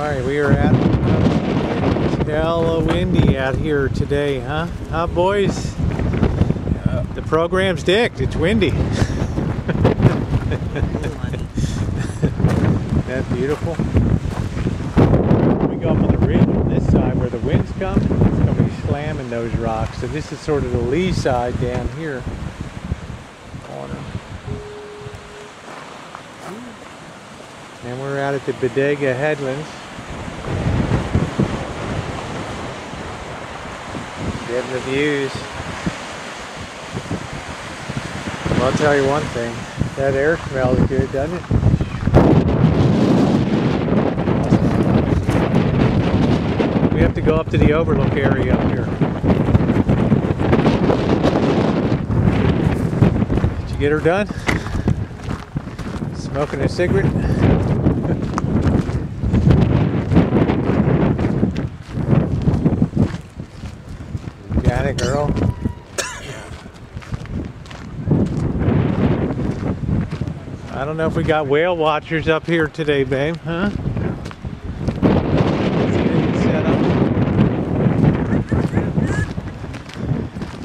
Alright, we are at hella windy out here today, huh? Huh, boys? The program's dicked. It's windy. That beautiful. We go up on the ridge on this side where the wind's coming. It's going to be slamming those rocks. So this is sort of the lee side down here. Corner. And we're out at the Bodega Headlands. Getting the views. Well, I'll tell you one thing. That air smells good, doesn't it? We have to go up to the overlook area up here. Did you get her done? Smoking a cigarette? Got it, girl. I don't know if we got whale watchers up here today, babe, huh?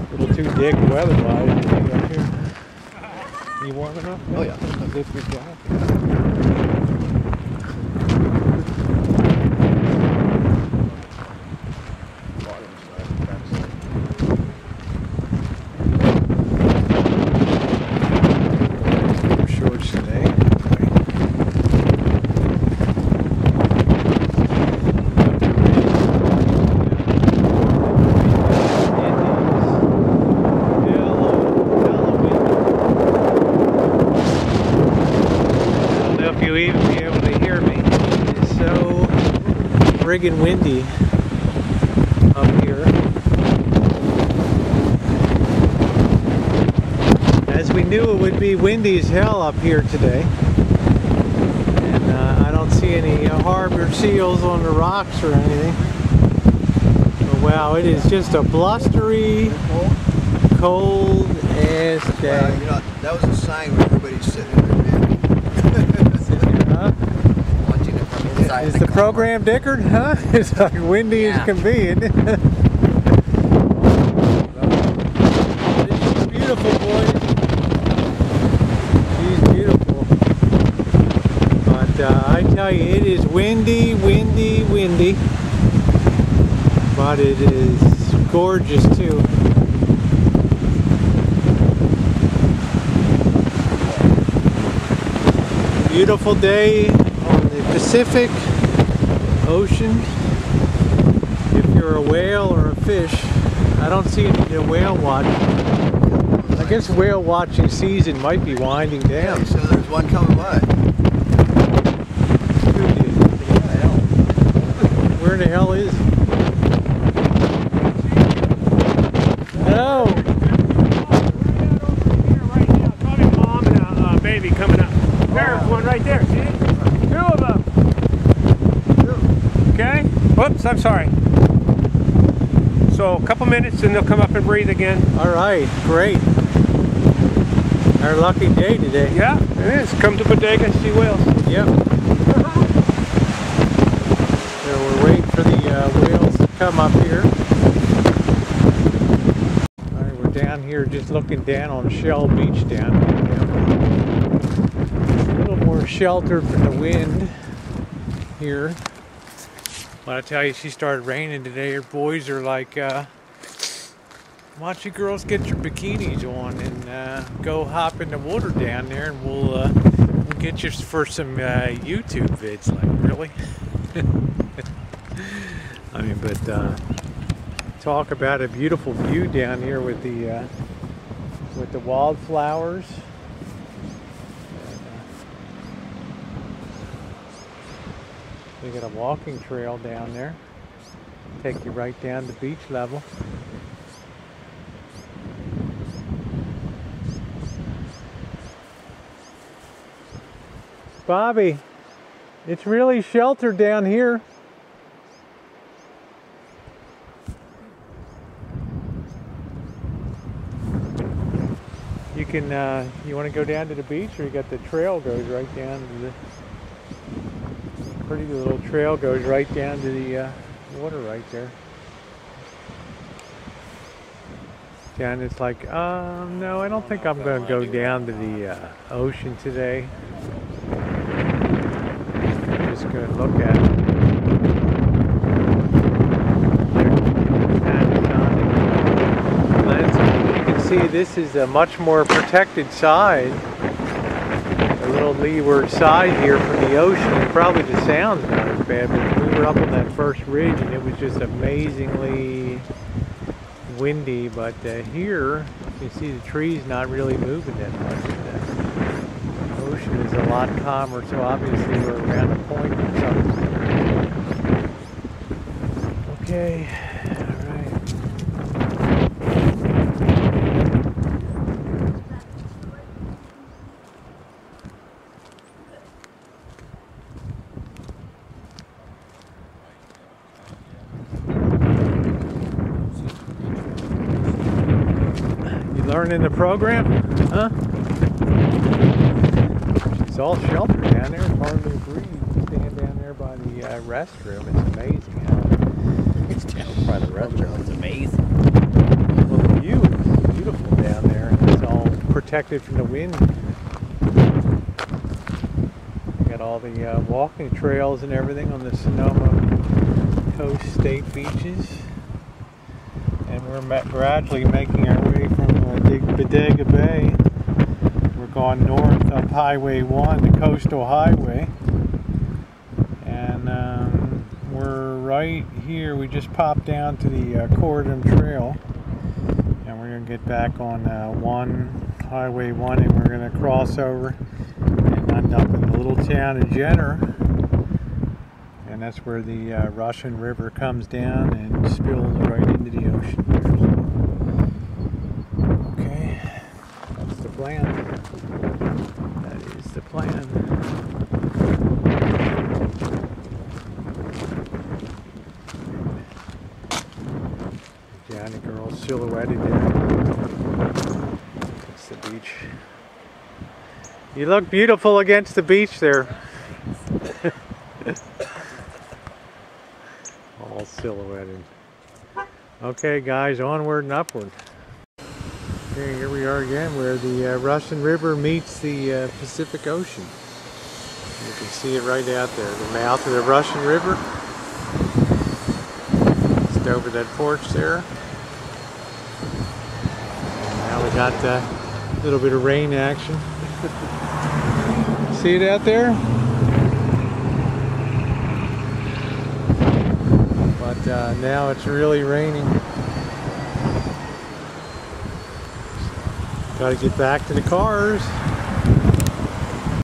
A little too dick weather-wise up here. You warm enough? Oh yeah. Good job. Friggin' windy up here. As we knew it would be windy as hell up here today. And I don't see any harbor seals on the rocks or anything. But wow, it is just a blustery, cold ass day. Well, you know, that was a sign when everybody's sitting in their bed. Huh? Is the program dickered, huh? It's like windy as can be, isn't it? She's beautiful, boys. She's beautiful. But I tell you, it is windy, windy, windy. But it is gorgeous too. Beautiful day on the Pacific Ocean. If you're a whale or a fish, I don't see any whale watching. I guess whale watching season might be winding down. Yeah, so there's one coming by. Where the hell is he? No. Probably mom and a baby coming up. There's one right there. See it? Two of them. Okay? Whoops, I'm sorry. So a couple minutes and they'll come up and breathe again. Alright, great. Our lucky day today. Yeah, it is. Come to Bodega and see whales. Yep. So we're waiting for the whales to come up here. Alright, we're down here just looking down on Shell Beach down here. A little more sheltered from the wind here. But I tell you, she started raining today. Her boys are like, why don't you girls get your bikinis on and go hop in the water down there, and we'll get you for some YouTube vids. Like, really? I mean, but talk about a beautiful view down here with the wildflowers. We got a walking trail down there. Take you right down to beach level. Bobby, it's really sheltered down here. You can, you want to go down to the beach, or you got the trail goes right down to the Pretty little trail goes right down to the water right there. Down, it's like, no, I don't think I'm going to go down to the ocean today. I'm just going to look at it. You can see this is a much more protected side. A little leeward side here from the ocean, and probably the sound's not as bad, but we were up on that first ridge and it was just amazingly windy. But here you can see the trees not really moving that much. The ocean is a lot calmer, so obviously we're around a point or something. Okay, all right. Learning the program, huh? It's all sheltered down there. It's hard to breathe. Stand down there by the restroom. It's amazing how It's down by the restroom. It's amazing. well the view is beautiful down there. It's all protected from the wind. You got all the walking trails and everything on the Sonoma Coast State beaches. And we're gradually making our way from Bodega Bay. We're going north up Highway 1, the coastal highway. And we're right here. We just popped down to the Corridor Trail. And we're going to get back on Highway 1, and we're going to cross over and end up in the little town of Jenner. And that's where the Russian River comes down and spills right into the ocean here. So, okay, that's the plan. That is the plan. Johnny girl silhouetted there. That's the beach. You look beautiful against the beach there. All silhouetted. Okay guys, onward and upward. Okay, here we are again where the Russian River meets the Pacific Ocean. You can see it right out there, the mouth of the Russian River. Just over that porch there. And now we got a little bit of rain action. See it out there? But now it's really raining. Got to get back to the cars.